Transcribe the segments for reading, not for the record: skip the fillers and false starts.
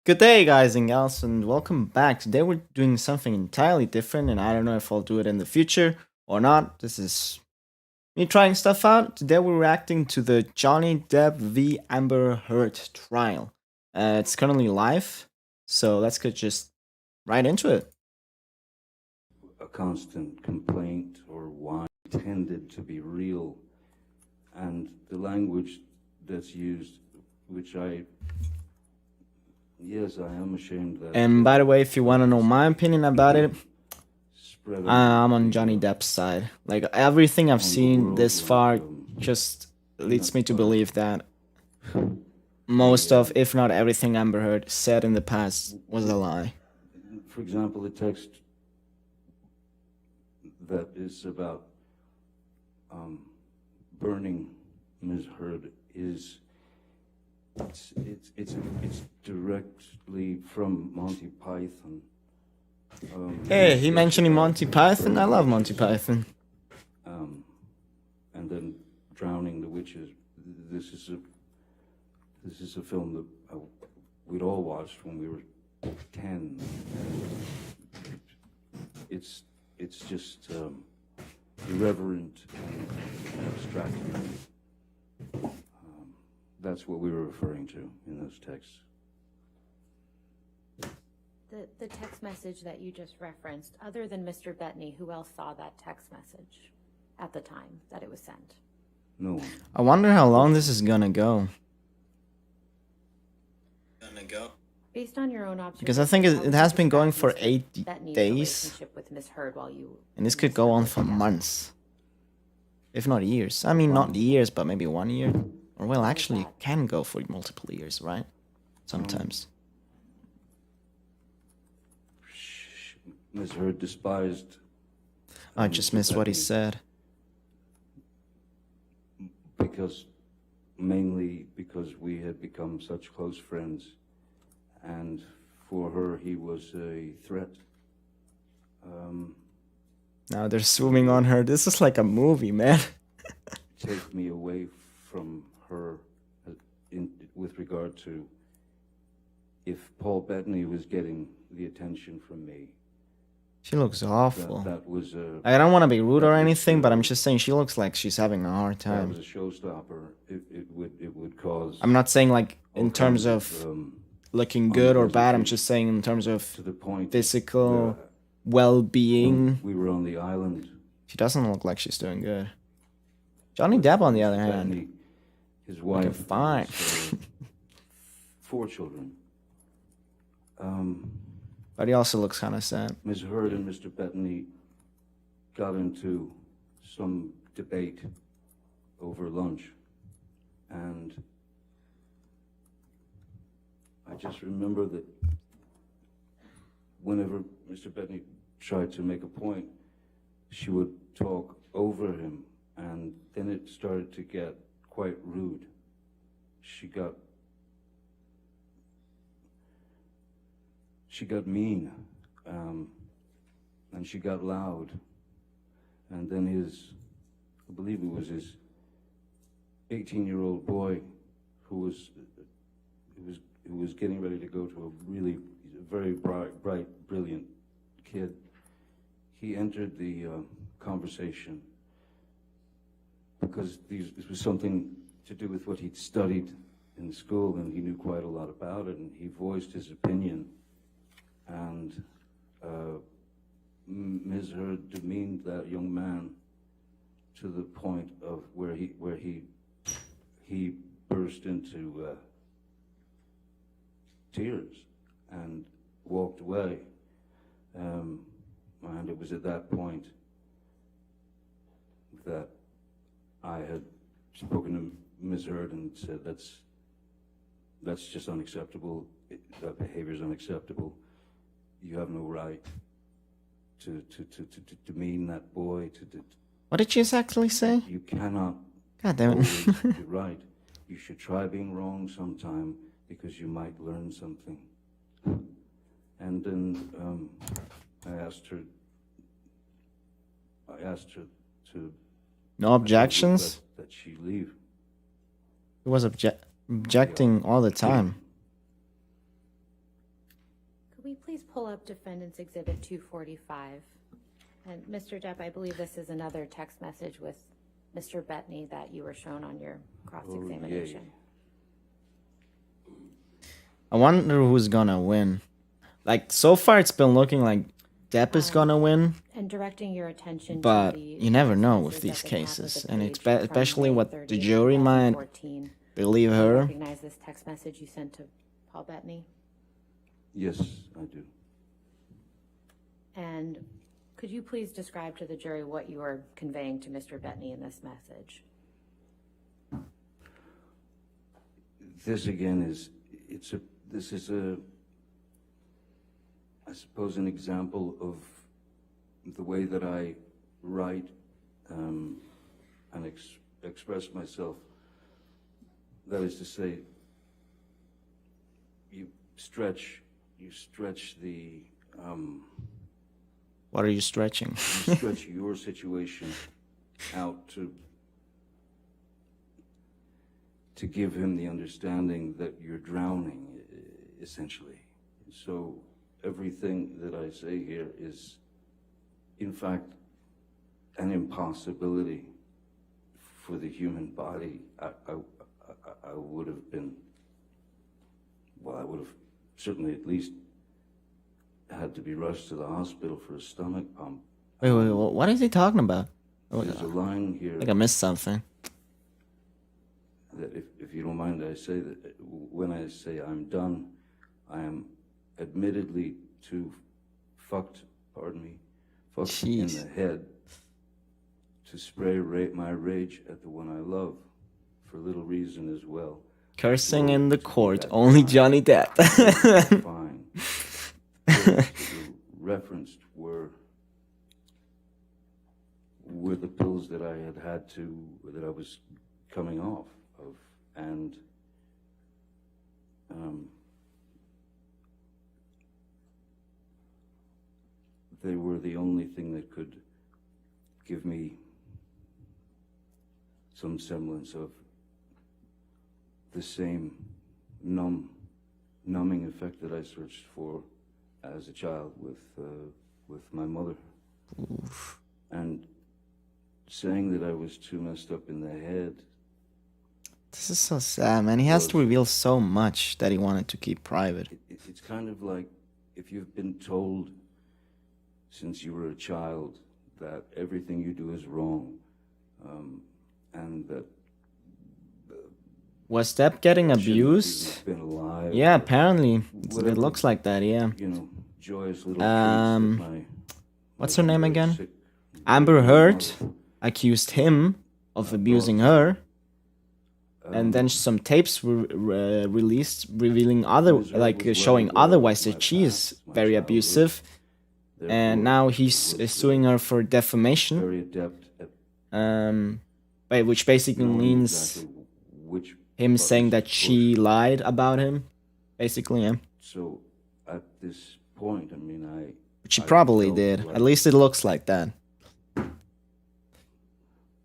Good day, guys and gals, and welcome back. Today we're doing something entirely different, and I don't know if I'll do it in the future or not. This is me trying stuff out. Today we're reacting to the Johnny Depp v. Amber Heard trial. It's currently live, so let's get just right into it. A constant complaint or whine tended to be real, and the language that's used, which yes, I am ashamed that. And by the way, if you want to know my opinion about it, spread I'm on the, Johnny Depp's side. Like everything I've on the seen world this like, far just leads me to nuts. believe that most of, if not everything Amber Heard said in the past was a lie. For example, the text that is about burning Ms. Heard is it's directly from Monty Python. Hey, he mentioning Monty Python? I love Monty Python. And then drowning the witches. This is a film that we'd all watched when we were 10. It's just irreverent and abstract. That's what we were referring to in those texts. The text message that you just referenced, other than Mr. Bettany, who else saw that text message at the time that it was sent? No one. I wonder how long this is gonna go. Based on your own observation, Because I think it has been going for 8 Bettany's days. relationship with Miss Heard while you And this could go on for months. If not years. I mean, not years, but maybe 1 year. Or, well, actually, it can go for multiple years, right? Sometimes. Ms. Heard despised. I just missed what he said. Mainly because we had become such close friends, and for her he was a threat. Now they're zooming on her. This is like a movie, man. Take me away from her with regard to if Paul Bettany was getting the attention from me. She looks awful. That was I don't want to be rude or anything, but I'm just saying she looks like she's having a hard that time. was a showstopper. It would cause. I'm not saying like all in terms kinds of looking good or bad. I'm just saying in terms of to the point physical well-being. we were on the island. She doesn't look like she's doing good. Johnny Depp, on the other hand, Bettany, his wife, fine. 4 children. But he also looks kind of sad. Ms. Heard and Mr. Bettany got into some debate over lunch, and I just remember that whenever Mr. Bettany tried to make a point, she would talk over him, and then it started to get quite rude. She got mean, and she got loud, and then I believe it was his 18-year-old boy who was getting ready to go to he's a very bright, brilliant kid. He entered the conversation because this was something to do with what he'd studied in school, and he knew quite a lot about it, and he voiced his opinion. And Ms. Heard demeaned that young man to the point of where he burst into tears and walked away. And it was at that point that I had spoken to Ms. Heard and said, that's just unacceptable. That behavior is unacceptable. You have no right to demean that boy. What did she exactly say? You cannot. God damn always it. be right. You should try being wrong sometime because you might learn something. And then I asked her to No objections? that she leave. He was objecting all the time. Could we please pull up Defendant's Exhibit 245? And Mr. Depp, I believe this is another text message with Mr. Bettany that you were shown on your cross-examination. I wonder who's gonna win. Like, so far it's been looking like Depp is gonna win, And directing your attention but to the you never know with text these message at the top of cases, the and page especially from May what the 30th, jury might 2014. believe Do you her. recognize this text message you sent to Paul Bettany? Yes, I do. And could you please describe to the jury what you are conveying to Mr. Bettany in this message? This again this is I suppose an example of the way that I write and express myself. That is to say, you stretch the What are you stretching? you stretch your situation out to give him the understanding that you're drowning, essentially. So everything that I say here is, in fact, an impossibility for the human body. I would have been, well, I would have certainly at least had to be rushed to the hospital for a stomach pump. Wait, what is he talking about? There's a line here I think I missed something. that if you don't mind, I say that when I say I'm done, I am admittedly too fucked in the head to spray my rage at the one I love, for little reason as well. Cursing in the court, only Johnny Depp. Fine. The referenced were the pills that I that I was coming off of, and they were the only thing that could give me some semblance of the same numbing effect that I searched for as a child with my mother. Oof. And saying that I was too messed up in the head. This is so sad, man. He has to reveal so much that he wanted to keep private. It's kind of like if you've been told since you were a child that everything you do is wrong, and that Was Depp getting shouldn't have abused? been alive. Yeah, apparently. It Whatever. looks like that, yeah. You know, joyous little treats that What's her name very again? sick- Amber Heard mother- accused him of abusing her, and then some tapes were released revealing showing otherwise that she is very abusive, and now he's suing her for defamation, very adept at which basically knowing means exactly which him buttons saying to that push. she lied about him, basically, yeah. So at this point, I mean, Which she I probably felt did. like- At least it looks like that.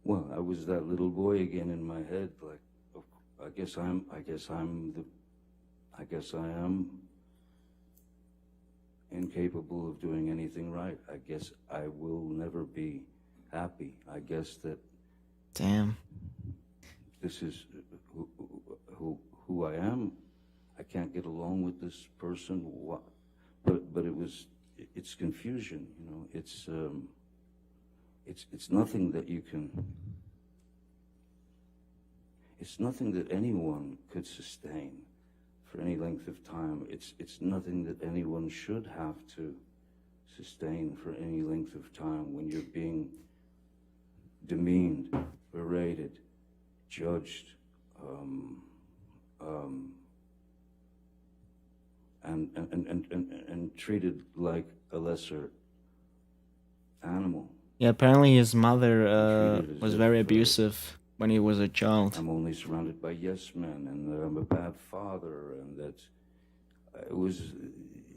Well, I was that little boy again in my head. Like, I guess I am incapable of doing anything right. I guess I will never be happy. I guess that Damn. this is who I am. I can't get along with this person. But it's confusion. You know, it's nothing that you can. It's nothing that anyone could sustain for any length of time. It's nothing that anyone should have to sustain for any length of time when you're being demeaned, berated, judged, and treated like a lesser animal. Yeah, apparently his mother Treated as was if, very abusive when he was a child. I'm only surrounded by yes men, and that I'm a bad father, and that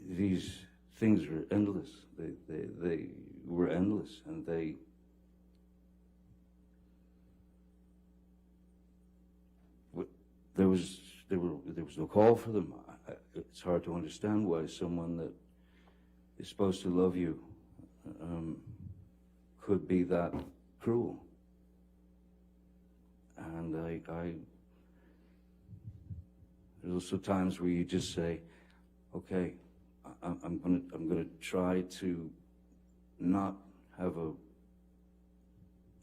these things are endless. They were endless, and there was no call for them. It's hard to understand why someone that is supposed to love you could be that cruel. And there's also times where you just say, okay, I'm gonna try to not have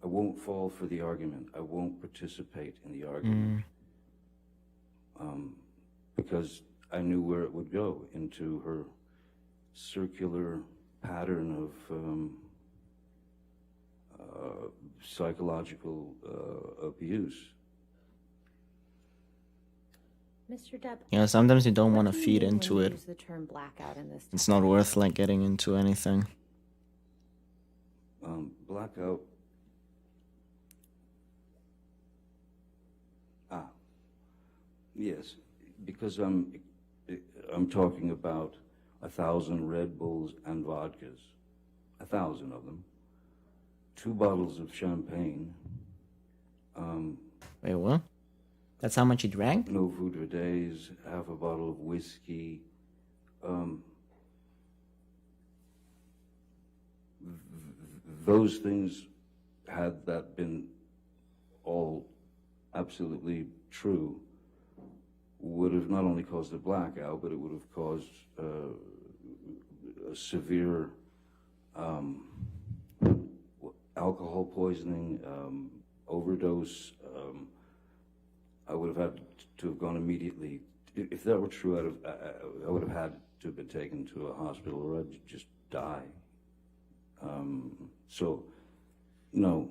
I won't fall for the argument. I won't participate in the argument. Because I knew where it would go, into her circular pattern of psychological abuse. Mr. Depp. You know, sometimes you don't what want to do you feed mean into when you it. use the term blackout in this It's text not worth message? like getting into anything. Blackout. Yes, because I'm talking about 1,000 Red Bulls and vodkas, 1,000 of them, 2 bottles of champagne, Wait, what? That's how much you drank? no food for days, half a bottle of whiskey. Those things, had that been all absolutely true, would have not only caused a blackout, but it would have caused a severe alcohol poisoning, overdose. I would have had to have gone immediately. If that were true, I would have had to have been taken to a hospital, or I'd just die. So, no,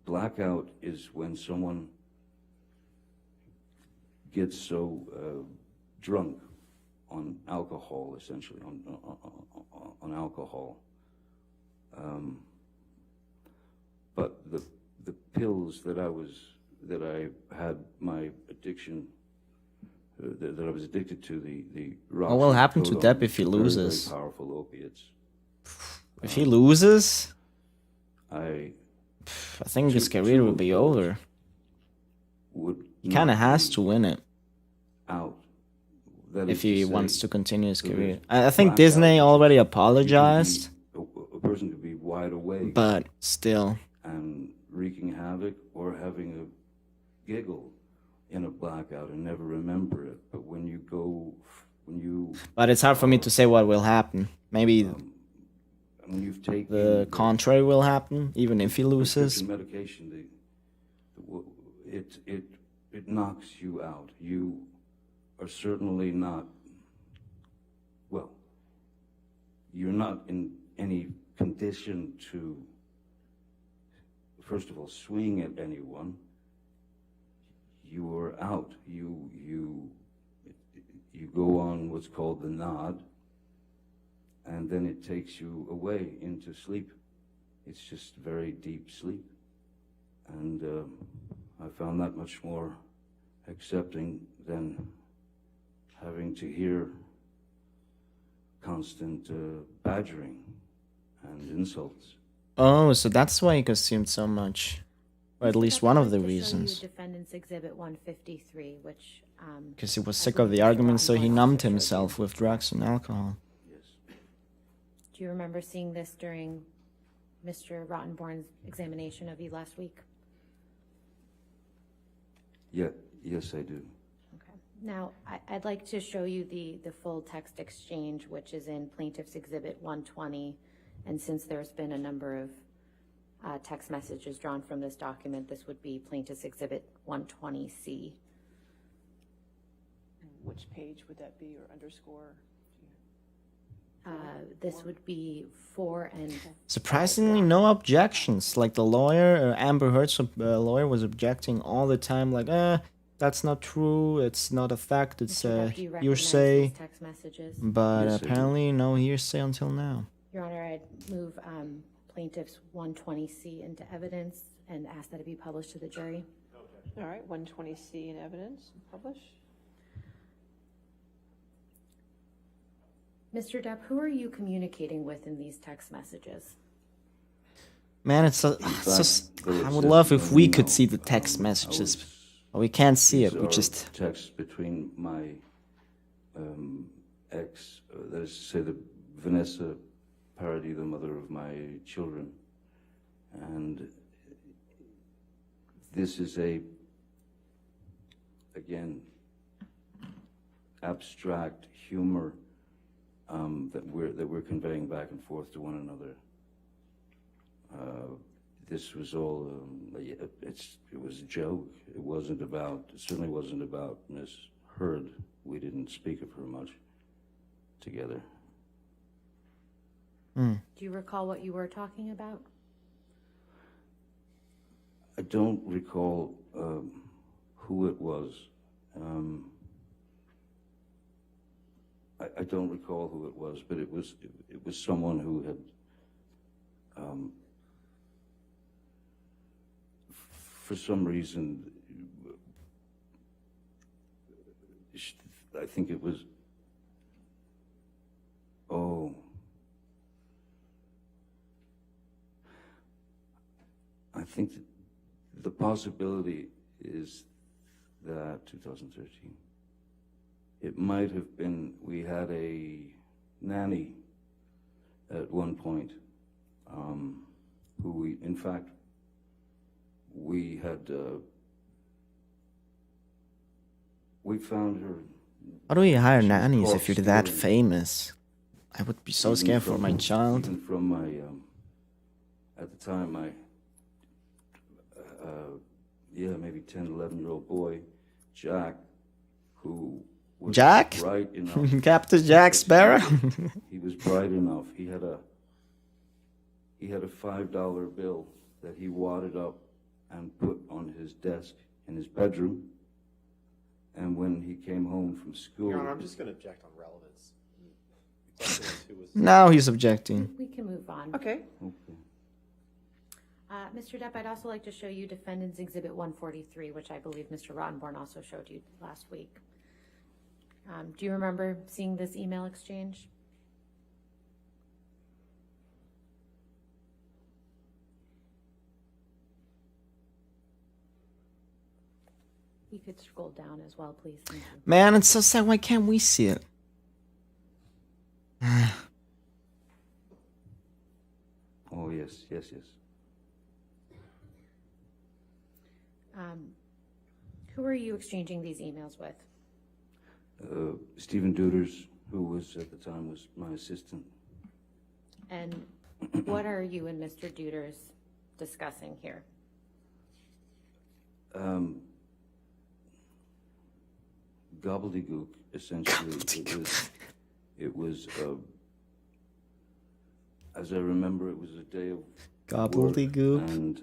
blackout is when someone gets so drunk on alcohol, essentially on alcohol. But the pills that I had my addiction, that I was addicted to, the What will happen to Depp if he very, loses? very powerful opiates. If he loses, I think his career will be over. would He kind of not has be to win it out. That if is he to wants say, to continue his there's career. I think blackout, Disney which is already you can be- apologized, a person could be wide awake but still. and wreaking havoc, or having a giggle in a blackout and never remember it. But when you But it's hard for me to say what will happen. Maybe when you've taken the contrary will happen, even if he loses. prescription medication, it knocks you out. You are certainly not, well, you're not in any condition to, first of all, swing at anyone. You are out. You go on what's called the nod, and then it takes you away into sleep. It's just very deep sleep. And I found that much more accepting than having to hear constant badgering and insults. Oh, so that's why he consumed so much. Or at Mr. least Depp, one I'd of the like to show you reasons. Defendant's Exhibit 153, which Because he was I sick believe of the Mr. argument, so he Rottenborn numbed also showed you. himself with drugs and alcohol. Yes. Do you remember seeing this during Mr. Rottenborn's examination of you last week? Yeah. Yes, I do. Okay. Now, I'd like to show you the full text exchange, which is in Plaintiff's Exhibit 120. And since there's been a number of text messages drawn from this document, this would be Plaintiff's Exhibit 120C. And which page would that be, or underscore? This would be 4 and Surprisingly, no objections. Like the lawyer, Amber Heard's lawyer, was objecting all the time. Like, that's not true. It's not a fact. It's Mr. Depp, do you recognize hearsay. these text messages? But Yes, I do. apparently, no hearsay until now. Your Honor, I'd move Plaintiff's 120C into evidence and ask that it be published to the jury. All right, 120C in evidence, publish. Mr. Depp, who are you communicating with in these text messages? Man, it's fact, I would love if we could see the text messages, but we can't see it. These We are just texts between my ex, that is to say, the Vanessa Paradis, the mother of my children. And this is again, abstract humor that we're conveying back and forth to one another. This was all, it was a joke. It certainly wasn't about Miss Heard. We didn't speak of her much together. Do you recall what you were talking about? I don't recall who it was. I don't recall who it was, but it was someone who had for some reason, I think it was, I think that the possibility is that 2013, it might have been, we had a nanny at one point, who we found her. How do you hire She was nannies caught if you're that stealing. famous? I would be so scared for my child. Even from my, at the time, my, maybe 10, 11-year-old boy, Jack, who was Jack? bright enough. Captain Jack Sparrow? He was bright enough. He had a $5 bill that he wadded up and put on his desk in his bedroom. And when he came home from school, Your Honor, I'm just going to object on relevance. The question is who was. Now he's objecting. We can move on. Okay. Mr. Depp, I'd also like to show you Defendant's Exhibit 143, which I believe Mr. Rottenborn also showed you last week. Do you remember seeing this email exchange? You could scroll down as well, please. Thank you. Man, it's so sad. Why can't we see it? oh yes. Who are you exchanging these emails with? Stephen Duders, who was at the time was my assistant. And what are you and Mr. Duders discussing here? Gobbledygook, essentially. It was as I remember, it was a day of Gobbledygook. work, and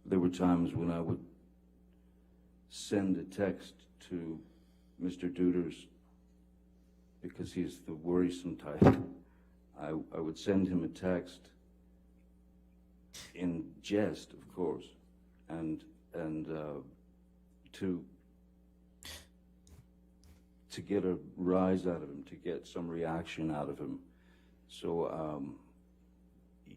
there were times when I would send a text to Mr. Duders, because he's the worrisome type. I would send him a text in jest, of course, and to get a rise out of him, to get some reaction out of him. So,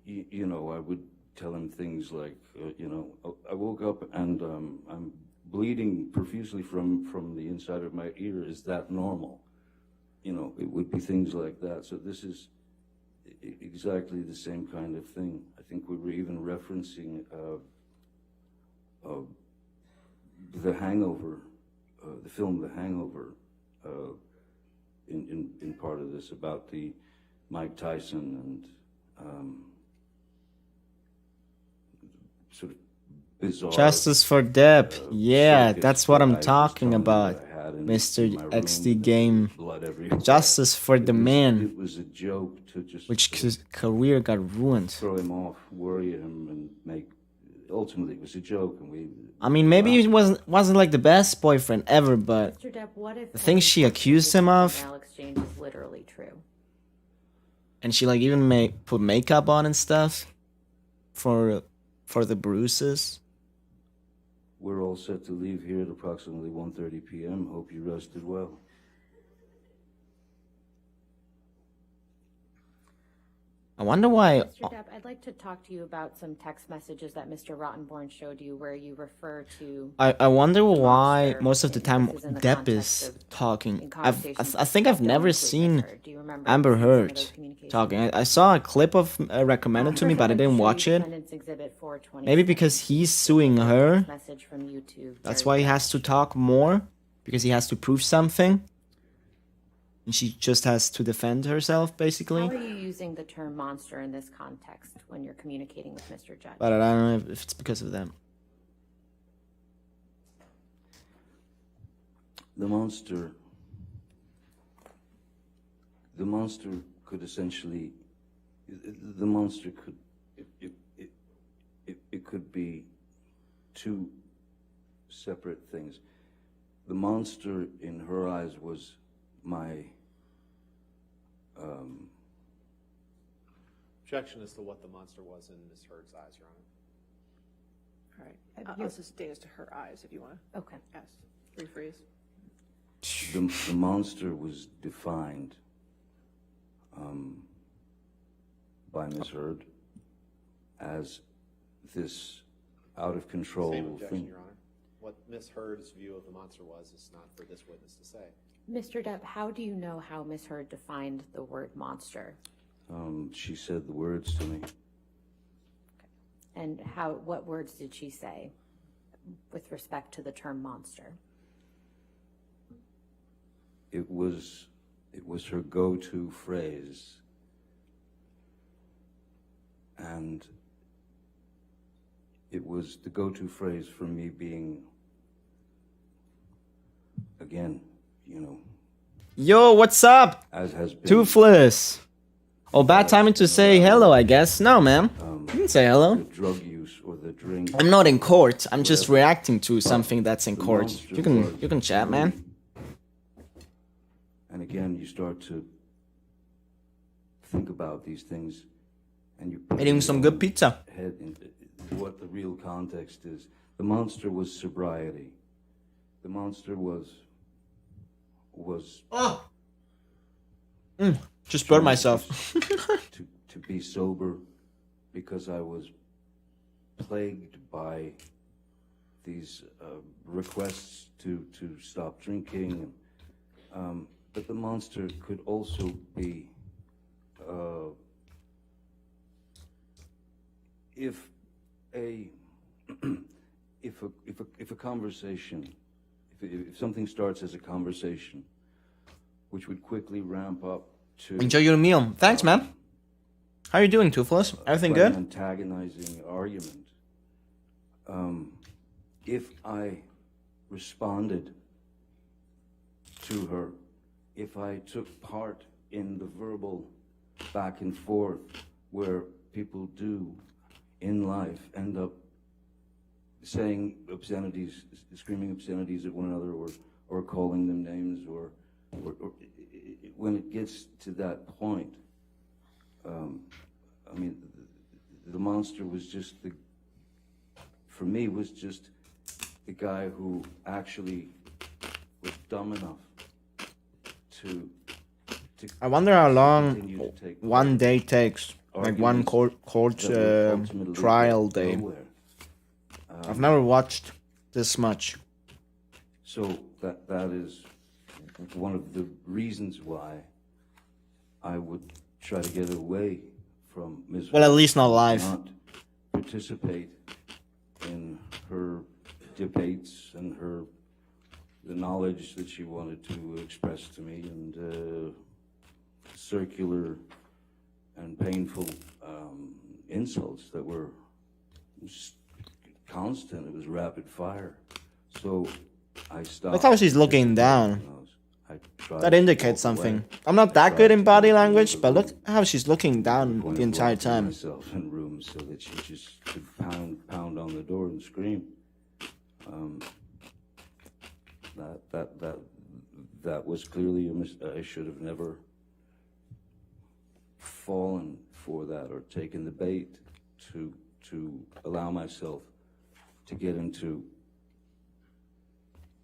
you know, I would tell him things like, you know, I woke up and I'm bleeding profusely from the inside of my ear. Is that normal? You know, it would be things like that. So this is exactly the same kind of thing. I think we were even referencing The Hangover, the film The Hangover, in part of this, about the Mike Tyson and sort of bizarre Justice for Depp. Yeah, circus that's what that I I'm was talking telling about. that I had in Mr. my room, XD Game. blood everywhere. Justice for the man, It was a joke to just which his career got ruined. throw him off, worry him, and make. Ultimately, it was a joke, and we. I mean, maybe he wasn't like the best boyfriend ever, but Mr. Depp, what if the things she any portion accused this him of, email exchange is literally true? and she like even put makeup on and stuff for the bruises. We're all set to leave here at approximately 1:30 p.m. Hope you rested well. I wonder why. Mr. Depp, I'd like to talk to you about some text messages that Mr. Rottenborn showed you where you refer to. I wonder why monster, most of the and time this is in the Depp context is of- talking. in I conversations think I've that don't never include seen Miss Heard. Do you remember Amber seeing some of Heard those communications? talking. I saw a clip of recommended to me, First, but I I'd like to didn't show you watch it. Defendant's Exhibit 427. Maybe because he's suing Text her. message from YouTube. That's Very why he has to talk more, because he has to prove something. And she just has to defend herself, basically. How are you using the term monster in this context when you're communicating with Mr. Judge? But I don't know if it's because of that. The monster could essentially, the monster could, it could be two separate things. The monster in her eyes was my, Objection as to what the monster was in Ms. Heard's eyes, Your Honor. All right, I'll sustain as to her eyes if you want to Okay. ask, rephrase. the monster was defined by Ms. Heard as this out of control Same objection, thing. Your Honor. What Ms. Heard's view of the monster was is not for this witness to say. Mr. Depp, how do you know how Ms. Heard defined the word monster? She said the words to me. And what words did she say with respect to the term monster? It was her go-to phrase, and it was the go-to phrase for me being, again, you know, Yo, what's up? as has been. Toothless. Oh, bad timing to say hello, I guess. No, man. You can say hello. The drug use or the drink. I'm not in court. I'm just reacting to something that's in The court. monster You can was chat, man. really- And again, you start to think about these things, and you put Eating in some your good own pizza. head into what the real context is. The monster was sobriety. The monster was Just burned myself. to be sober, because I was plagued by these requests to stop drinking. But the monster could also be if a conversation, if something starts as a conversation, which would quickly ramp up to Enjoy your meal. Thanks, man. How are you doing, Toothless? Everything by an good? antagonizing argument. If I responded to her, if I took part in the verbal back and forth where people do in life end up saying obscenities, screaming obscenities at one another, or calling them names, or when it gets to that point, I mean, the monster was just for me, was just the guy who actually was dumb enough to I wonder how long continue to take one day takes. Like one arguments court that would ultimately trial get day. nowhere. I've never watched this much. So that is one of the reasons why I would try to get away from Ms. Well, at least not live. Not participate in her debates and the knowledge that she wanted to express to me, and circular and painful insults that were constant. It was rapid fire. So I stopped. Look how she's looking down. I tried That to indicates walk something. away. I'm not I that tried good in to body go to language, another but look room. how she's looking down Point the of entire locking time. myself in rooms so that she just could pound on the door and scream. That was clearly a I should have never fallen for that or taken the bait to allow myself to get into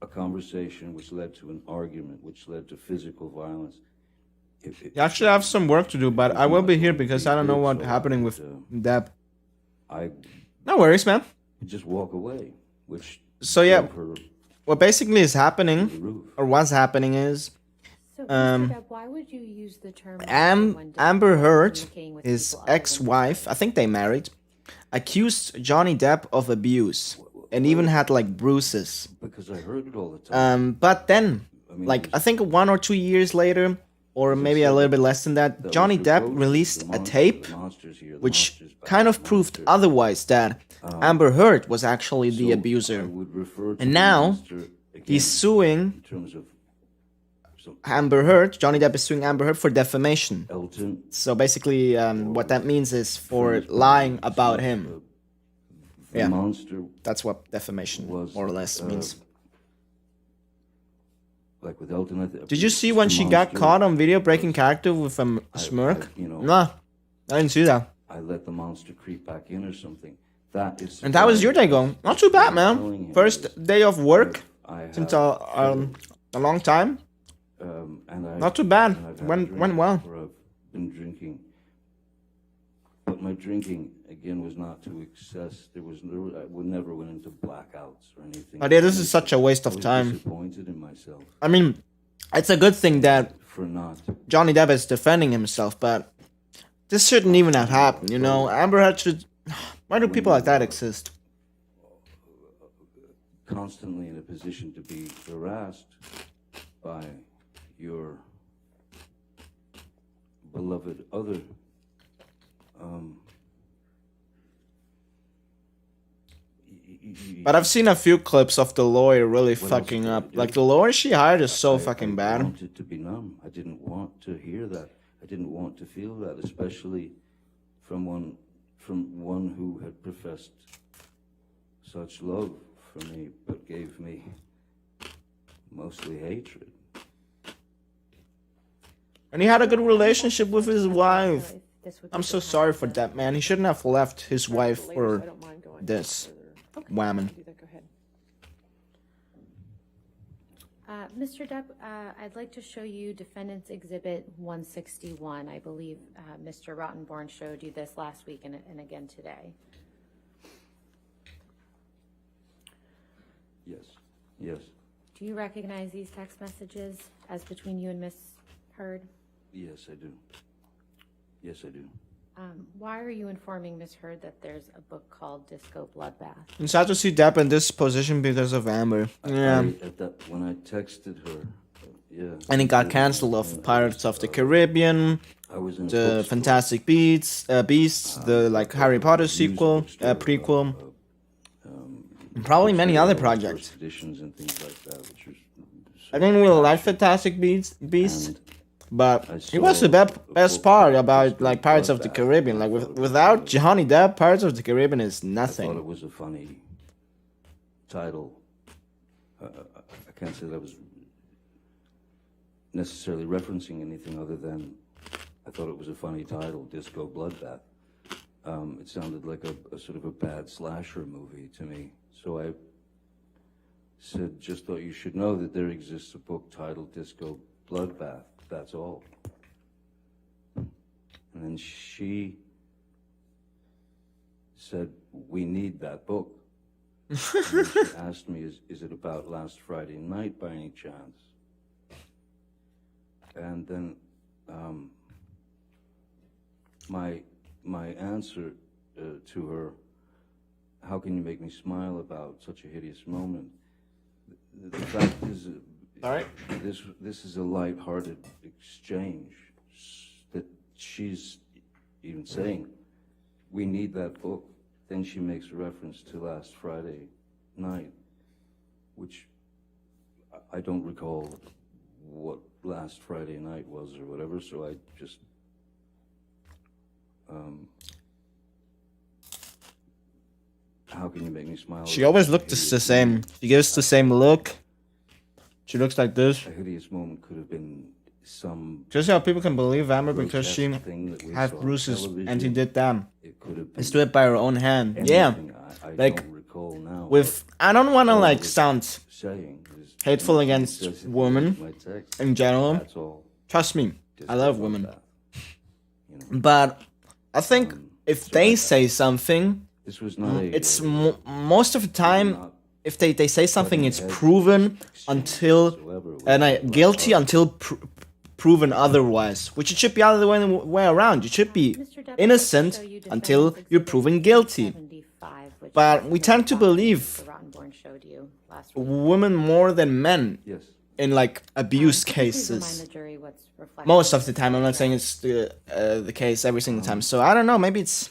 a conversation which led to an argument, which led to physical violence. You actually have some work to do, but I will be here because I don't know what's happening with Depp. I No worries, man. just walk away, which So yeah, drove her what basically is to the happening, roof. or what's happening is, So, Mr. Depp, why would you use the term when Amber Heard, communicating with his people other than ex-wife, I think they married, accused Johnny Depp of abuse and even had like bruises. Because I heard it all the time. But then, mean, like it I was- think 1 or 2 years later, or maybe a little bit less than that, That Johnny was Depp reported. released The a monster- tape the monsters here, the which monsters back, kind the of proved monsters. otherwise, that Amber Heard was actually the So abuser. I would refer to And the now, monster again He's suing in terms of some Amber Heard. Johnny Depp is suing Amber Heard for defamation. Elton. So basically, what that means is for lying about him. The Yeah. monster That's what defamation was more or less means. like with Elton. Did you see when she got caught on video breaking character with a smirk? Nah, I didn't see that. I let the monster creep back in or something. That is. And how was your day going? Not too bad, man. First day of work I have since a long time. and Not too bad. and I've had a Went drink, well. or I've been drinking, but my drinking again was not to excess. I would never went into blackouts or anything. But yeah, this is such a waste I of was time. disappointed in myself I mean, it's a good thing that for not. Johnny Depp is defending himself, but this shouldn't even have happened, you know? Amber Heard should... Why do people like that exist? Constantly in a position to be harassed by your beloved other. But I've seen a few clips of the lawyer really What else fucking can I up. do? Like, the lawyer she hired is so I fucking bad. wanted to be numb. I didn't want to hear that. I didn't want to feel that, especially from one who had professed such love for me, but gave me mostly hatred. And he had a good relationship with his wife. So if this would be I'm the so time sorry for to- that, man. He shouldn't have left his wife Later, so I for don't mind going this. further. woman. Do that, go ahead. Mr. Depp, I'd like to show you Defendant's Exhibit 161. I believe Mr. Rottenborn showed you this last week and again today. Yes, yes, Do you recognize these text messages as between you and Miss Heard? yes, I do. Yes, I do. Why are you informing Miss Heard that there's a book called Disco Bloodbath? It's sad to see Depp in this position because of Amber. Yeah. When I texted her, yeah. And it got cancelled of Pirates of the Caribbean, I was in a the bookstore. Fantastic Beasts, the like Harry Potter sequel, prequel, and probably many other projects. First editions and things like that, which are I didn't really like Fantastic Beasts, and but I it was the saw best a part book about called like Pirates of the Bloodbath. Caribbean. Like without Johnny Depp, Pirates of the Caribbean is I thought it nothing. was a funny title. I can't say that I was necessarily referencing anything other than I thought it was a funny title, Disco Bloodbath. It sounded like a sort of a bad slasher movie to me. So I said, just thought you should know that there exists a book titled Disco Bloodbath. That's all. And then she said, we need that book. And then she asked me, is it about last Friday night by any chance? And then my answer to her, how can you make me smile about such a hideous moment? The fact is, All right. this is a light-hearted exchange that she's even saying, we need that book. Then she makes a reference to last Friday night, which I don't recall what last Friday night was or whatever, so I just how can you make me smile? She about always a looked the hideous same. moment? She gives the same look. She looks like this. A hideous moment could have been some Just how people can believe Amber because she grotesque thing that we had saw on bruises and she television. did them. It could have been Let's do it by her own hand. Yeah. anything. I like, don't recall now. With I don't want to All I like was sound saying is hateful anything against that says it women was my text, in general. That's all. Trust me. I love women. That, you know. But I think if they say something, This was not it's most of the time, not if they say something, it's heads proven exchange until, whatsoever. It was and like guilty art. until proven otherwise, which it should be other way around. You should be Mr. Depp, innocent I'd like to show you until Defendant's you're Exhibit proven guilty. 75, which But is we the tend to document believe Mr. Rottenborn showed you last week. Women more than men Yes. in like abuse Could you please remind cases. the jury what's reflected Most in of the this time, I'm not saying photograph? it's the case every single time. So I don't know. Maybe it's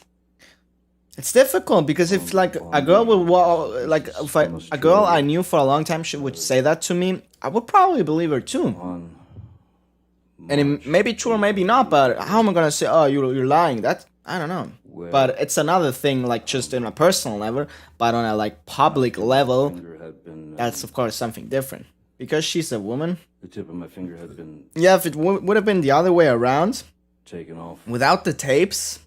difficult because if like a girl will like if a girl I knew for a long time she would say that to me, I would probably believe her too. On And it may be true or maybe not. But how am I gonna say, oh, you're lying? That I don't know. But it's another thing, like just in a personal level, but on a like public level, finger had been, that's of course something different. Because she's a woman. the tip of my finger had been Yeah, if it would have been the other way around, taken off. without the tapes,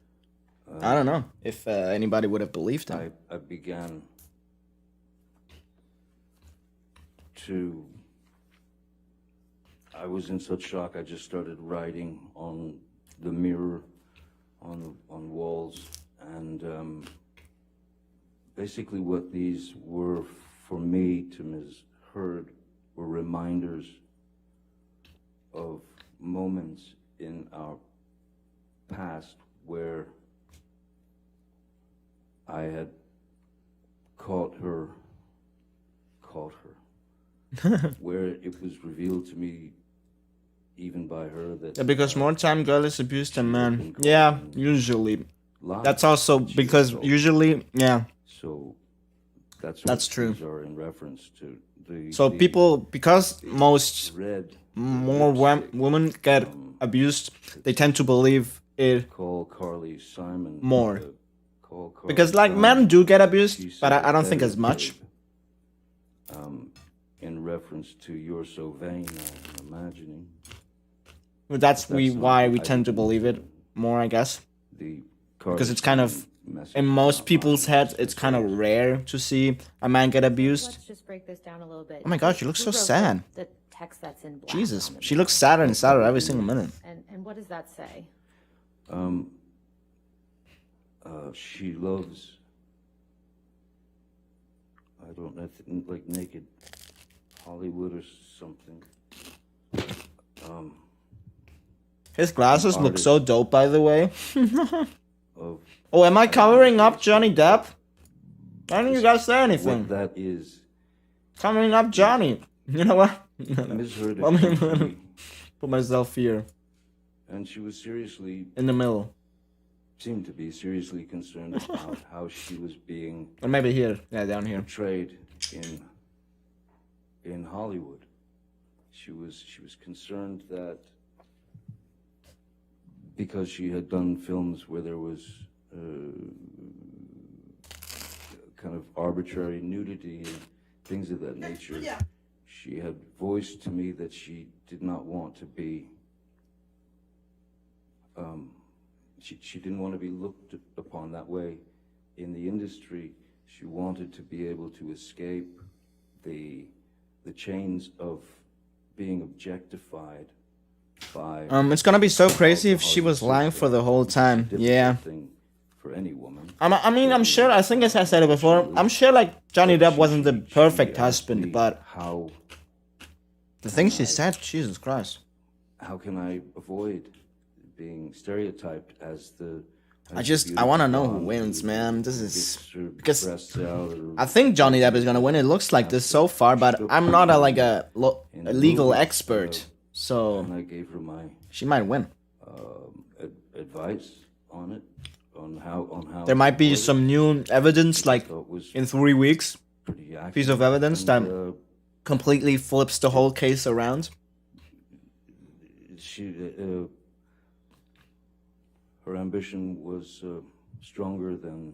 I don't know if anybody would have believed him. I began to. I was in such shock. I just started writing on the mirror, on walls, and basically what these were for me to Ms. Heard were reminders of moments in our past where I had caught her, where it was revealed to me, even by her, that Yeah, because more time girl is abused than man. Yeah, usually. lied. That's also because So- usually, yeah. So that's That's what true. these are in reference to the. So the people, because most red more lipstick, women get abused, they tend to believe it call Carly Simon more. Call Carly because like Simon. men do get She abused, but said I don't think better, as much. babe. In reference to you're so vain, I'm imagining But that's That's why not- we I tend to didn't- believe it more, I guess. the Because it's kind of message in most not people's lying. heads, it's kind of rare to see a man get abused. Let's just break this down a little bit. Oh my God, she looks Who so wrote sad. The text that's in black Jesus, on the she mirror? looks sadder and sadder every single minute. And what does that say? She loves. I don't know, like naked Hollywood or something. His glasses look so dope, by the way. Of Oh, am I covering up Johnny Depp? Why don't you guys say what anything? that is. Covering up Johnny. You know what? Ms. Heard Let me- had come to me, Put myself here and she was seriously, in the middle, seemed to be seriously concerned about how she was being or maybe here. Yeah, down here. portrayed in Hollywood. She was concerned that because she had done films where there was kind of arbitrary nudity and things of that nature, she had voiced to me that she did not want to be. She didn't want to be looked upon that way in the industry. She wanted to be able to escape the chains of being objectified by. It's gonna be so crazy if she was lying for the whole time. Yeah. Thing for any woman. I mean, I'm sure. I think as I said it before, I'm sure like Johnny Depp wasn't the perfect She asked husband, me but how the things she said, Jesus Christ. can I avoid being stereotyped as the. I want to know who wins, man. This is because I think Johnny Depp is gonna win. It looks like this so far, but I'm not a legal expert, so And I gave her my she might win. advice on it, on how. There might be to avoid some new evidence, like it. So it was in 3 weeks, pretty accurate. piece of evidence that And, completely flips the whole case around. she her ambition was stronger than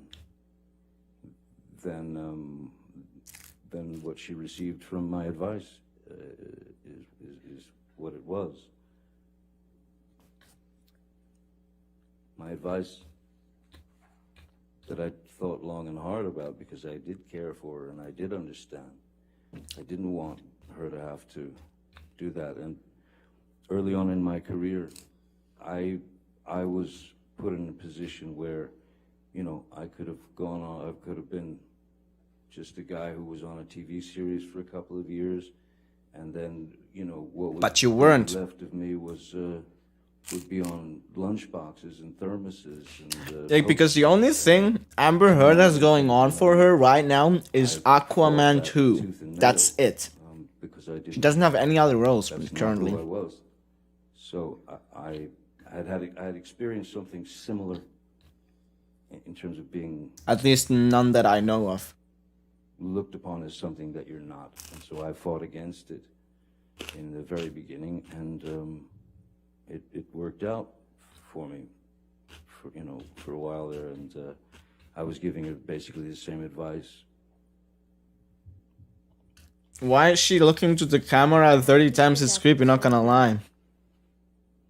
what she received from my advice. Is what it was. My advice that I thought long and hard about, because I did care for her and I did understand. I didn't want her to have to do that. And early on in my career, I was put in a position where, you know, I could have gone on. I could have been just a guy who was on a TV series for a couple of years, and then, you know, what was But you weren't. left of me was would be on lunchboxes and thermoses and Like, because the only thing Amber Heard has going on for her right now is Aquaman 2. That's it. because I didn't. She doesn't have any other roles That's currently. not who I was. So I had experienced something similar in terms of being At least none that I know of. looked upon as something that you're not, and so I fought against it in the very beginning, and it worked out for me, for a while there, and I was giving her basically the same advice. Why is she looking to the camera 30 times? It's creepy, not gonna lie.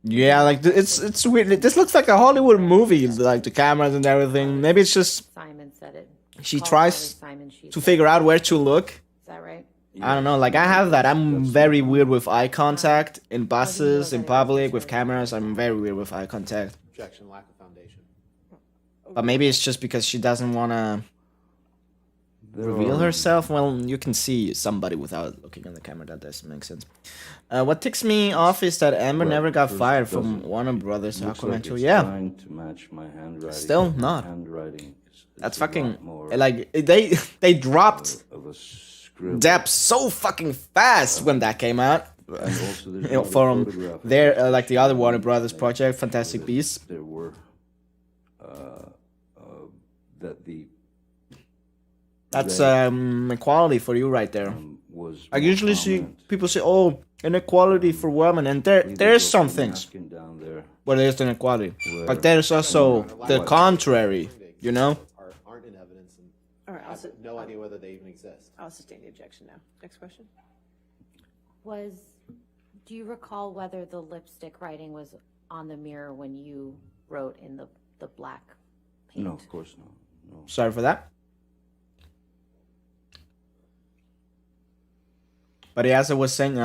Yeah, like it's weird. This looks like a Hollywood movie, like the cameras and everything. Maybe it's just Simon said it. she Call tries Harley Simon, she to said. figure out where to look. Is that right? I don't know, like I have that. I'm very weird with eye contact in buses, in public, with cameras. I'm very weird with eye contact. Objection, lack of foundation. But maybe it's just because she doesn't wanna reveal herself. Well, you can see somebody without looking in the camera. That doesn't make sense. What ticks me off is that Amber never got fired from Warner Brothers Aquaman 2. Yeah, Trying to match my handwriting. Still not. Handwriting is that's a lot fucking more like they dropped of a scribble. Depp so fucking fast when that came out. And also there's You know, another from photograph of their this like the other Warner Brothers that- project, Fantastic Beasts. There were that the That's red, equality for you right there. was I more usually see prominent. people say, "Oh, inequality for women," and Leave there's the some fucking things napkin down there. where there's inequality, Where- but there's also the contrary. You know, Aren't in evidence and All right, have no idea whether they even exist. I'll sustain the objection now. Next question. Do you recall whether the lipstick writing was on the mirror when you wrote in the black paint? No, of course not. No. sorry for that. But yeah, as I was saying,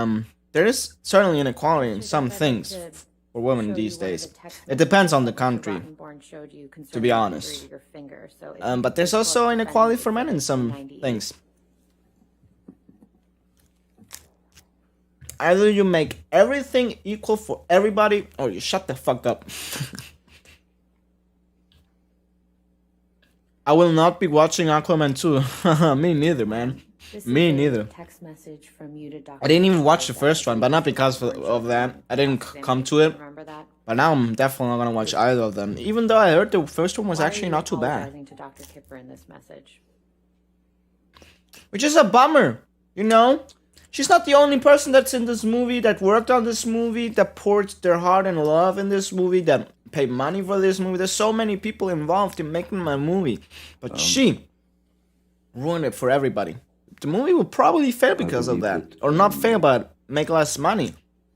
there is certainly inequality in some things for women these days. It depends on the country, to be honest. But there's also inequality for men in some things. Either you make everything equal for everybody, or you shut the fuck up. I will not be watching Aquaman 2. Me neither, man. Me neither. Text message from you to Dr. I didn't even watch the first one, but not because of that. I didn't come to it. Remember that? But now I'm definitely not gonna watch either of them. Even though I heard the first one was Why are actually you not too bad. apologizing to Dr. Kipper in this message? Which is a bummer, you know? She's not the only person that's in this movie, that worked on this movie, that poured their heart and love in this movie, that paid money for this movie. There's so many people involved in making my movie. But she ruined it for everybody. The movie will probably fail because of believe that. that, Or not fail, but make less money.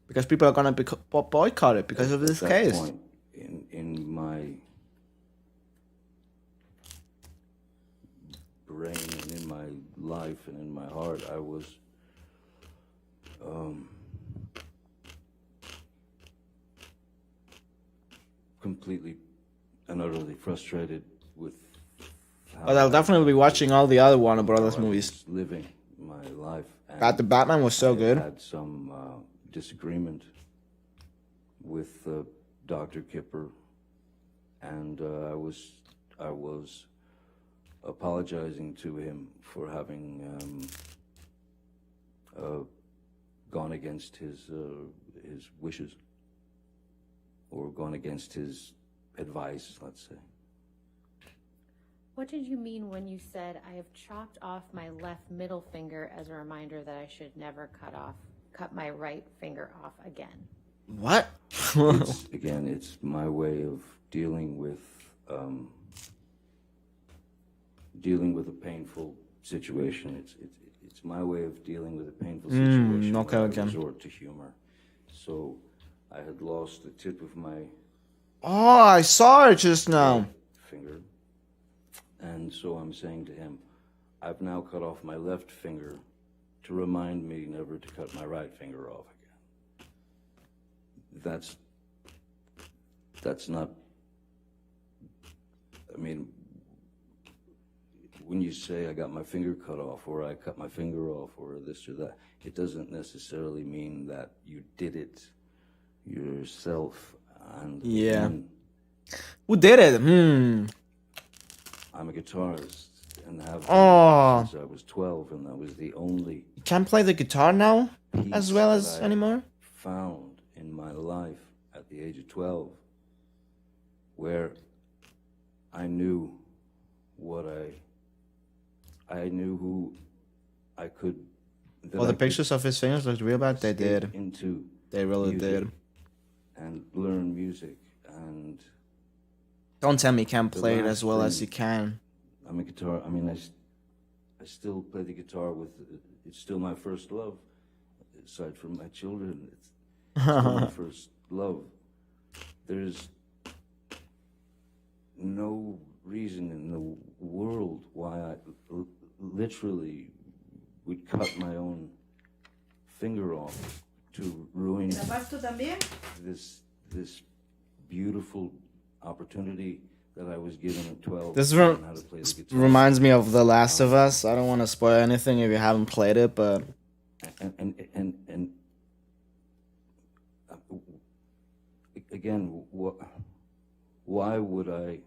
Because people are gonna boycott it because of this At that case. point in my brain and in my life and in my heart, I was completely and utterly frustrated with how But I'll definitely be watching all the other Warner Brothers I was movies. living my life. And God, the Batman was so I good. had some disagreement with Dr. Kipper, and I was apologizing to him for having gone against his wishes, or gone against his advice, let's say. What did you mean when you said, I have chopped off my left middle finger as a reminder that I should never cut my right finger off again? What? It's my way of dealing with a painful situation. It's my way of dealing with a painful situation. okay, where okay. I resort to humor. So I had lost the tip of my Oh, I saw it just now. finger, and so I'm saying to him, I've now cut off my left finger to remind me never to cut my right finger off again. that's not, I mean, when you say I got my finger cut off, or I cut my finger off, or this or that, it doesn't necessarily mean that you did it yourself. And Yeah. again, Who did it? I'm a guitarist and have Oh. been since I was 12, and that was the only You can't play the guitar now piece as well that as I anymore? found in my life at the age of 12, where I knew what I knew who I could. Well, the pictures of his fingers looked real bad. They escape did. into They really music did. and learn music. And Don't tell me you can't the play it last as well as thing- you can. I'm a guitar. I mean, I still play the guitar with. It's still my first love, aside from my children. It's still my first love. There's no reason in the world why I literally would cut my own finger off to ruin this beautiful opportunity that I was given at 12. This to learn how to play the guitar. reminds me of The Last of Us. I don't want to spoil anything if you haven't played it, but And again, why would I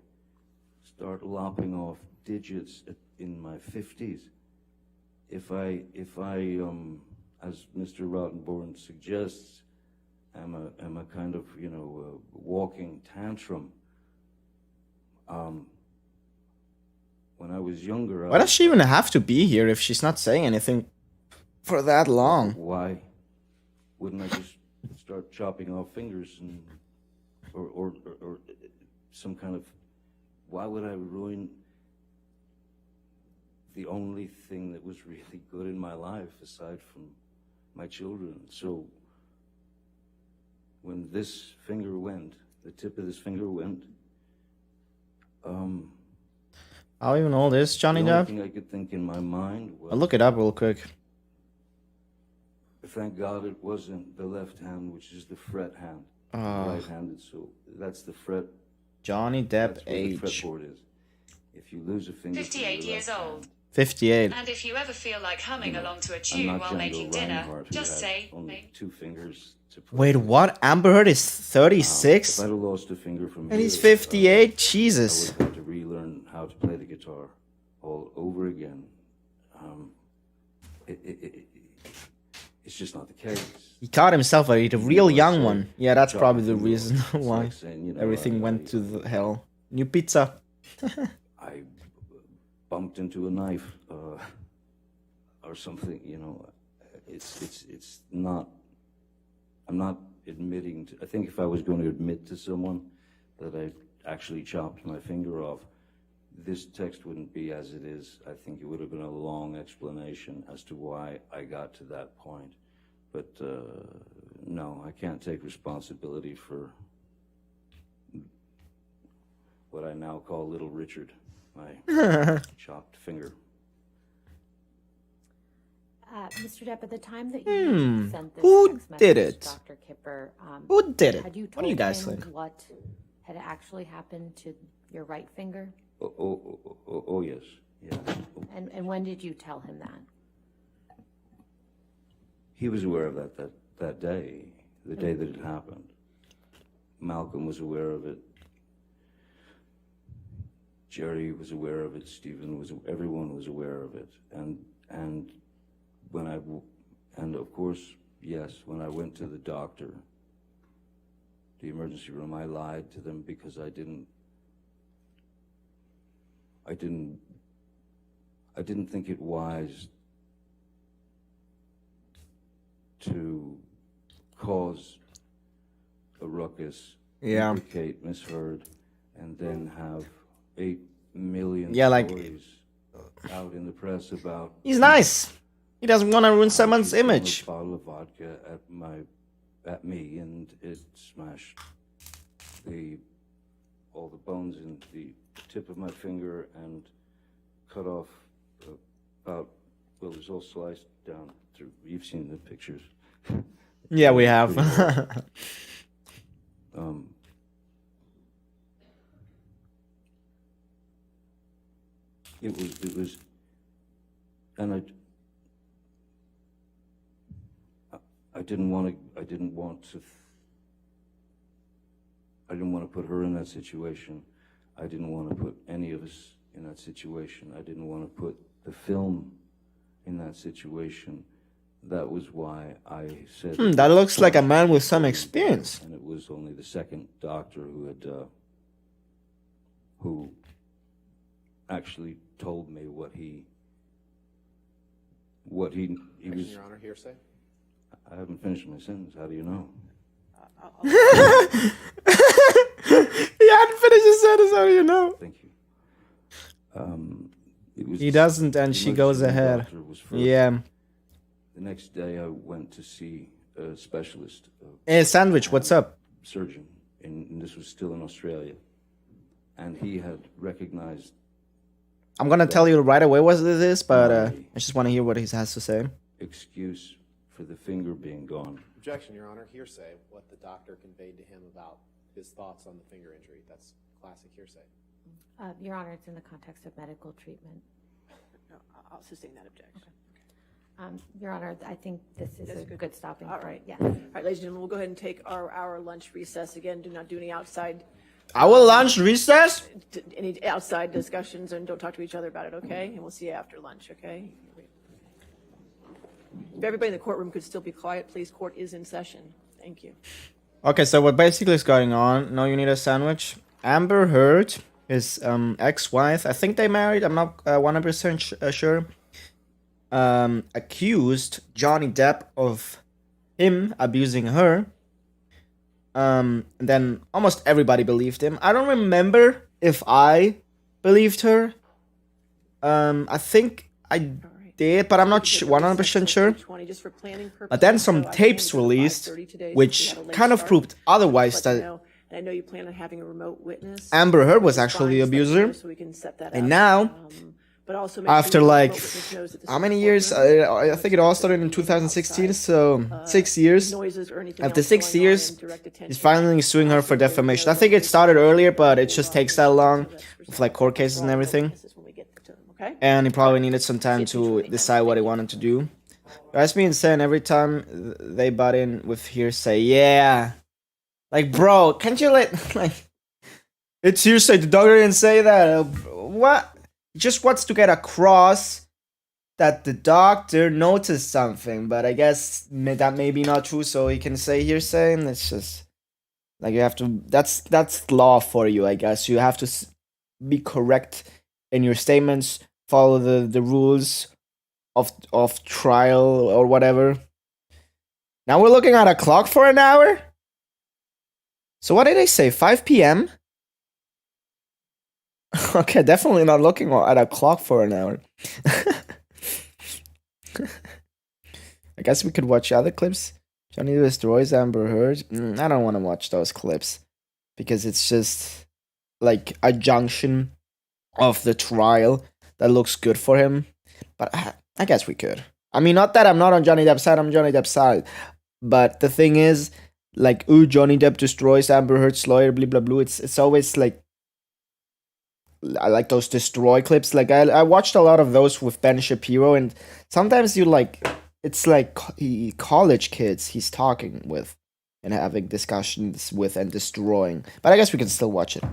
start lopping off digits in my 50s if I as Mr. Rottenborn suggests, am a kind of, you know, walking tantrum. When I was younger, why does she even have to be here if she's not saying anything for that long? Why wouldn't I just start chopping off fingers and or some kind of? Why would I ruin the only thing that was really good in my life aside from my children? So when this finger went, the tip of this finger went. How even old is Johnny The only Depp? thing I could think in my mind was, I'll look it up real quick. thank God it wasn't the left hand, which is the fret hand. Right-handed, so that's the fret. Johnny Depp That's where the age. fretboard is. If you lose a finger, from 58 your years left old. hand, 58. And if you ever feel like humming along to a I'm tune not while Django making dinner, Reinhardt, who just had say, only 2 fingers to play. Wait, what? Amber Heard is If 36? I'd have lost a finger from And he's here, 58? I Jesus. would have had to relearn how to play the guitar all over again. It's just not the case. He caught himself a real Like young saying, one. Yeah, that's chop probably my the finger off. reason It's why like saying, you know, everything I- went to the hell. New pizza. I bumped into a knife or something, you know. It's not. I'm not admitting to. I think if I was going to admit to someone that I actually chopped my finger off, this text wouldn't be as it is. I think it would have been a long explanation as to why I got to that point. But no, I can't take responsibility for what I now call Little Richard, my chopped finger. Mr. Depp, at the time that you sent this Who text did message it? to Dr. Kipper, Who did it? had you What told do you guys him think? what had actually happened to your right finger? Oh yes, yeah. And when did you tell him that? He was aware of that day, the day that it happened. Malcolm was aware of it. Jerry was aware of it. Stephen was. Everyone was aware of it. And when and of course, yes, when I went to the doctor, the emergency room, I lied to them because I didn't think it wise to cause a ruckus, Yeah. implicate Miss Heard, and then have 8 million Yeah, like- stories out in the press about. He's nice. He doesn't want to ruin how someone's she threw image. A bottle of vodka at me, and it smashed all the bones in the tip of my finger and cut off about. Well, it was all sliced down through. You've seen the pictures. Yeah, we have. It was, and I didn't want to put her in that situation. I didn't want to put any of us in that situation. I didn't want to put the film in that situation. That was why I said... That looks like a man with some experience. And it was only the second doctor who actually told me what he was... Your Honor, hearsay? I haven't finished my sentence. How do you know? He hadn't finished his sentence, how do you know? Thank you. It was He doesn't, and she goes ahead. Yeah. The next day I went to see a specialist. Hey, Sandwich, what's up? Surgeon, and this was still in Australia. And he had recognized... I'm gonna tell you right away what it is, but I just want to hear what he has to say. Excuse for the finger being gone. Objection, Your Honor. Hearsay. What the doctor conveyed to him about his thoughts on the finger injury. That's classic hearsay. Your Honor, it's in the context of medical treatment. No, I'll sustain that objection. Your Honor, I think this is a good stopping All point. right. Yeah. All right, ladies and gentlemen, we'll go ahead and take our lunch recess again. Do not do any outside Our lunch recess? discussions, and don't talk to each other about it, okay? And we'll see you after lunch, okay? If everybody in the courtroom could still be quiet, please. Court is in session. Thank you. Okay, so what basically is going on? No, you need a sandwich. Amber Heard, his ex-wife, I think they married. I'm not 100% sure. Accused Johnny Depp of him abusing her. And then almost everybody believed him. I don't remember if I believed her. I think I did, but I'm not 100% sure. But then some tapes released, which kind of proved otherwise, that I know you plan on having a remote witness. Amber Heard was actually the abuser. And now, after like, how many years? I think it all started in 2016, so 6 years. After 6 years, he's finally suing her for defamation. I think it started earlier, but it just takes that long with like court cases and everything. And he probably needed some time to decide what he wanted to do. That's being said, every time they butt in with hearsay, yeah. Like, bro, can't you like, it's hearsay, the doctor didn't say that. What? He just wants to get across that the doctor noticed something, but I guess that may be not true, so he can say hearsay, and it's just, like, you have to, that's law for you, I guess. You have to be correct in your statements, follow the rules of trial or whatever. Now we're looking at a clock for an hour? So what did they say, 5 p.m.? Okay, definitely not looking at a clock for an hour. I guess we could watch other clips. Johnny destroys Amber Heard. I don't want to watch those clips. Because it's just like a junction of the trial that looks good for him. But I guess we could. I mean, not that I'm not on Johnny Depp's side, I'm Johnny Depp's side. But the thing is, like, ooh, Johnny Depp destroys Amber Heard's lawyer, blah, blah, blah. It's always like, I like those destroy clips. Like, I watched a lot of those with Ben Shapiro, and sometimes you like, it's like college kids he's talking with and having discussions with and destroying. But I guess we can still watch it.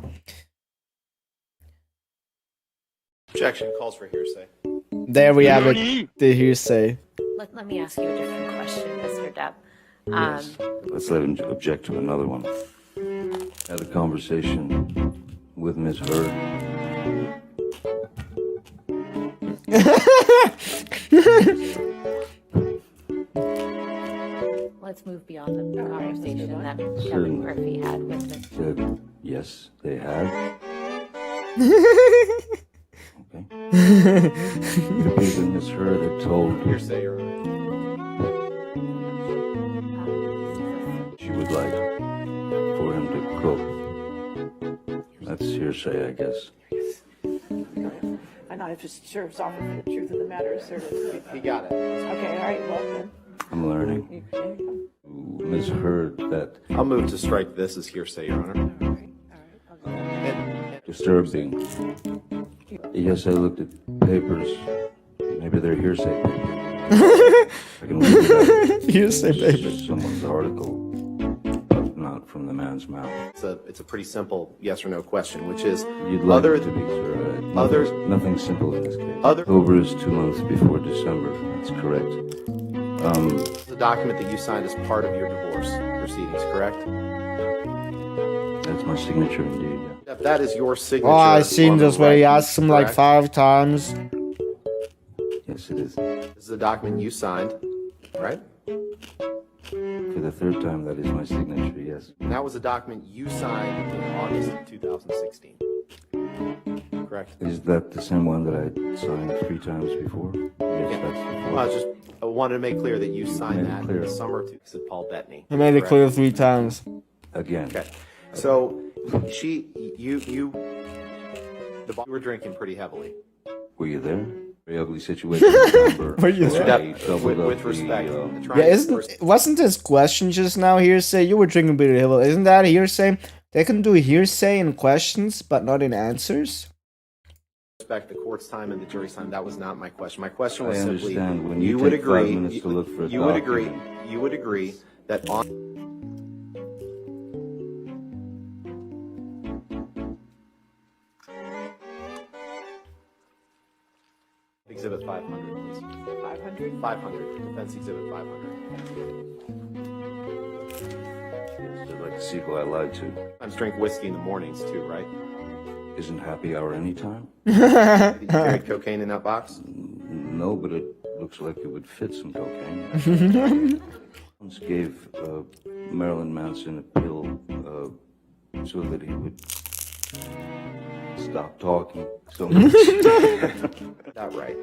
Objection. Calls for hearsay. There we have it, the hearsay. Let me ask you a different question, Mr. Depp. Yes. Let's let him object to another one. Had a conversation with Ms. Heard. Let's move beyond the conversation that Kevin Murphy had with Ms. Said, yes, they had. Okay. It appears that Ms. Heard had told Hearsay, Your Honor. she would like for him to cook. That's hearsay, I guess. I'm not just sure it's offered for the truth of the matter, sir. He got it. Okay, all right, well then. I'm learning. Ms. Heard, that I'll move to strike this as hearsay, Your Honor. disturbing Yes, I looked at papers. Maybe they're hearsay papers. I can read it out. Hearsay paper. Someone's article, but not from the man's mouth. It's a pretty simple yes or no question, which is You'd like other it to be, sir. others- Nothing simple in this case. Other- October is 2 months before December. That's correct. the document that you signed as part of your divorce proceedings, correct? That's my signature indeed. Yeah. If that is your signature. Oh, I seen on the this where he record, asked him like correct? 5 times. Yes, it is. This is the document you signed, right? For the third time, that is my signature. Yes. And that was a document you signed in August of 2016. Correct? Is that the same one that I signed 3 times before? Yes, that's the fourth. I wanted to make clear that you signed Made it that in clear. the summer of said Paul Bettany. He made it Correct? clear 3 times. Again. Okay. So you were drinking pretty heavily. Were you there? Very ugly situation. Remember? Were you So there? I doubled up With the, respect. Yeah, wasn't this question just now hearsay? You were drinking beer hill. Isn't that hearsay? They can do hearsay in questions, but not in answers. Respect the court's time and the jury's time. That was not my question. My question I was simply, understand when you would take 5 agree. minutes to look for a You would agree. document. You would agree that on. Exhibit 500, please. 500? 500. Defense Exhibit 500. Yes, I'd like to see who I lied to. Sometimes drink whiskey in the mornings too, right? Isn't happy hour any time? You carried cocaine in that box? No, but it looks like it would fit some cocaine. Once gave Marilyn Manson a pill so that he would stop talking so much. That right.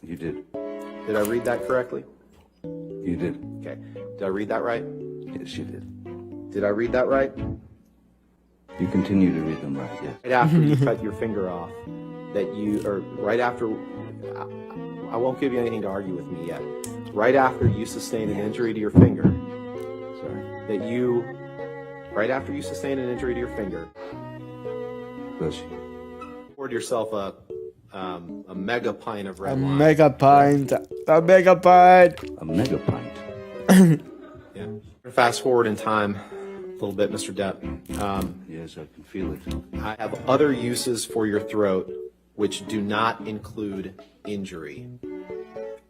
You did. Did I read that correctly? You did. Okay. Did I read that right? Yes, you did. Did I read that right? You continue to read them right, yes. Right after you cut your finger off, that you, or right after, I won't give you anything to argue with me yet. Right after you sustained an injury to your finger, Sorry. that you, right after you sustained an injury to your finger, Bless you. poured yourself a mega pint of red A wine. mega pint. A mega pint. A mega pint. Yeah. Fast forward in time a little bit, Mr. Depp. Yes, I can feel it. I have other uses for your throat which do not include injury.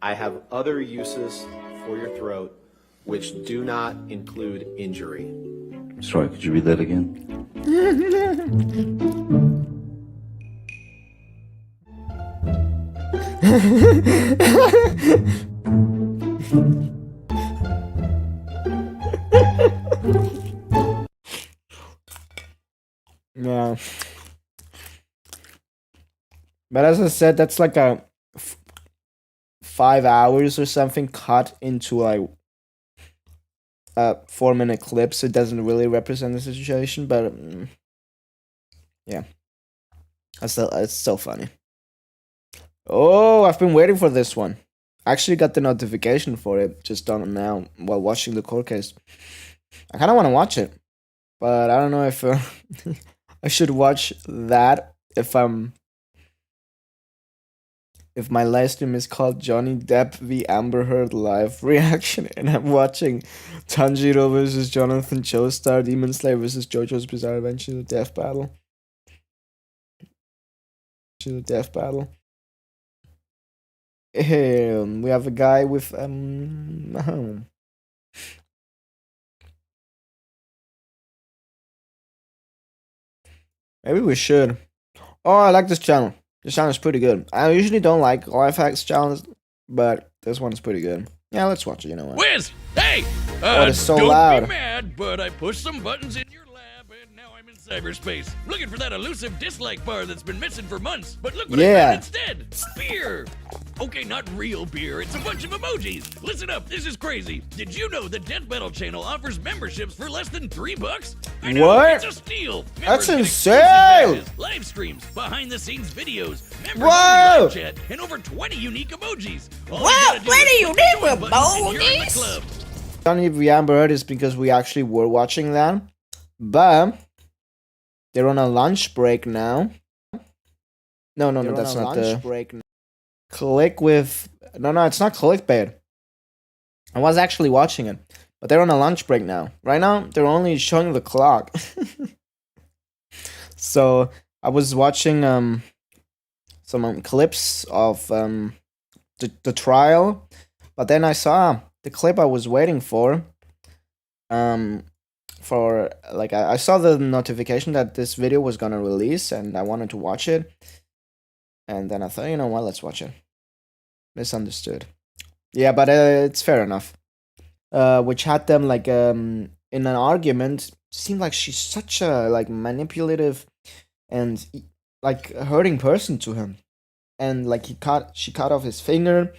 I have other uses for your throat which do not include injury. Sorry, could you read that again? Yeah. But as I said, that's like a 5 hours or something cut into like a 4-minute clip, so it doesn't really represent the situation. But yeah, it's still funny. Oh, I've been waiting for this one. I actually got the notification for it just on now while watching the court case. I kind of want to watch it, but I don't know if I should watch that if my live stream is called Johnny Depp v Amber Heard live reaction, and I'm watching Tanjiro versus Jonathan Joestar, Demon Slayer versus JoJo's Bizarre Adventure, the Death Battle. The Death Battle. We have a guy with maybe we should. Oh, I like this channel. This channel is pretty good. I usually don't like life hacks channels, but this one is pretty good. Yeah, let's watch it. You know what? Wiz! Hey! it's so don't loud. be mad, but I pushed some buttons in your lab and now I'm in cyberspace. Looking for that elusive dislike bar that's been missing for months, but look what I Yeah. found instead! Beer! Okay, not real beer, it's a bunch of emojis. Listen up, this is crazy. Did you know the Death Metal channel offers memberships for less than $3? I know, What? it's a steal. That's Members get exclusive insane. badges, live streams, behind the scenes videos, members Whoa. live chat, and over 20 unique emojis. All you Whoa, gotta do is 20 click the unique join button and you're in the emojis? club. Johnny v Amber Heard is because we actually were watching that, but they're on a lunch break now. No, no, no, that's not the break. Click with no, it's not clickbait. I was actually watching it, but they're on a lunch break now. Right now, they're only showing the clock. So I was watching some clips of the trial, but then I saw the clip I was waiting for. For like I saw the notification that this video was gonna release, and I wanted to watch it. And then I thought, you know what, let's watch it. Misunderstood. Yeah, but it's fair enough. Which had them like in an argument. Seemed like she's such a like manipulative and like a hurting person to him. And like she cut off his finger.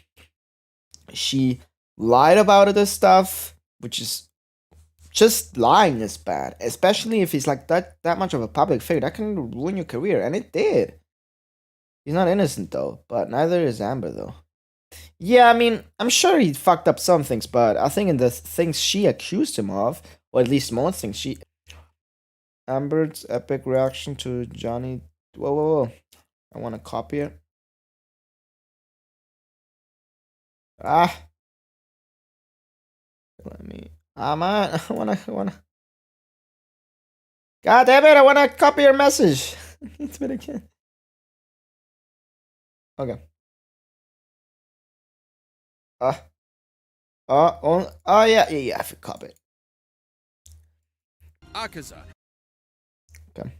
She lied about this stuff, which is just lying is bad, especially if he's like that much of a public figure. That can ruin your career, and it did. He's not innocent though, but neither is Amber though. Yeah, I mean, I'm sure he fucked up some things, but I think in the things she accused him of, or at least most things she. Amber's epic reaction to Johnny. Whoa, whoa, whoa! I want to copy it. Ah. Let me. Ah, man, I wanna. God damn it! I wanna copy your message. It's been again. Okay. Oh yeah, I forgot copy it. Akaza. Okay.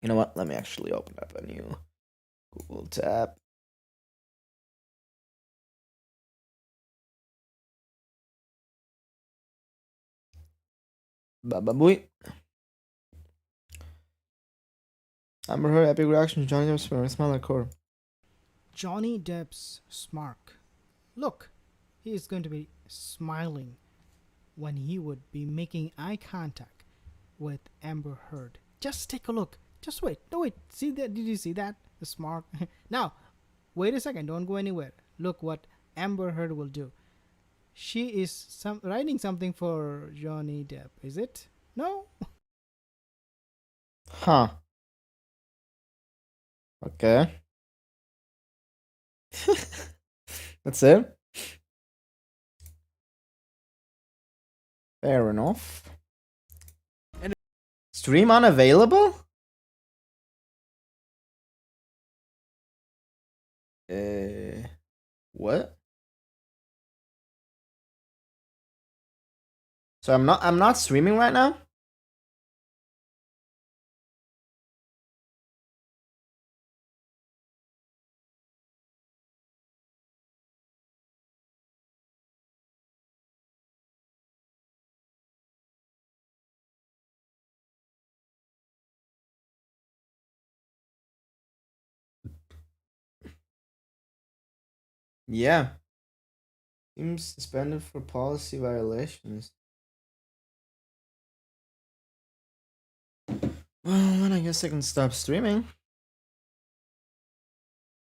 You know what? Let me actually open up a new Google tab. Bye. Amber Heard epic reaction to Johnny Depp's smile like horror. Johnny Depp's smirk. Look, he is going to be smiling when he would be making eye contact with Amber Heard. Just take a look. Just wait. No, wait. See that? Did you see that? The smirk. Now, wait a second. Don't go anywhere. Look what Amber Heard will do. She is writing something for Johnny Depp. Is it? No? Huh. Okay. That's it. Fair enough. Stream unavailable? What? So I'm not streaming right now? Yeah. Seems suspended for policy violations. Well, then I guess I can stop streaming.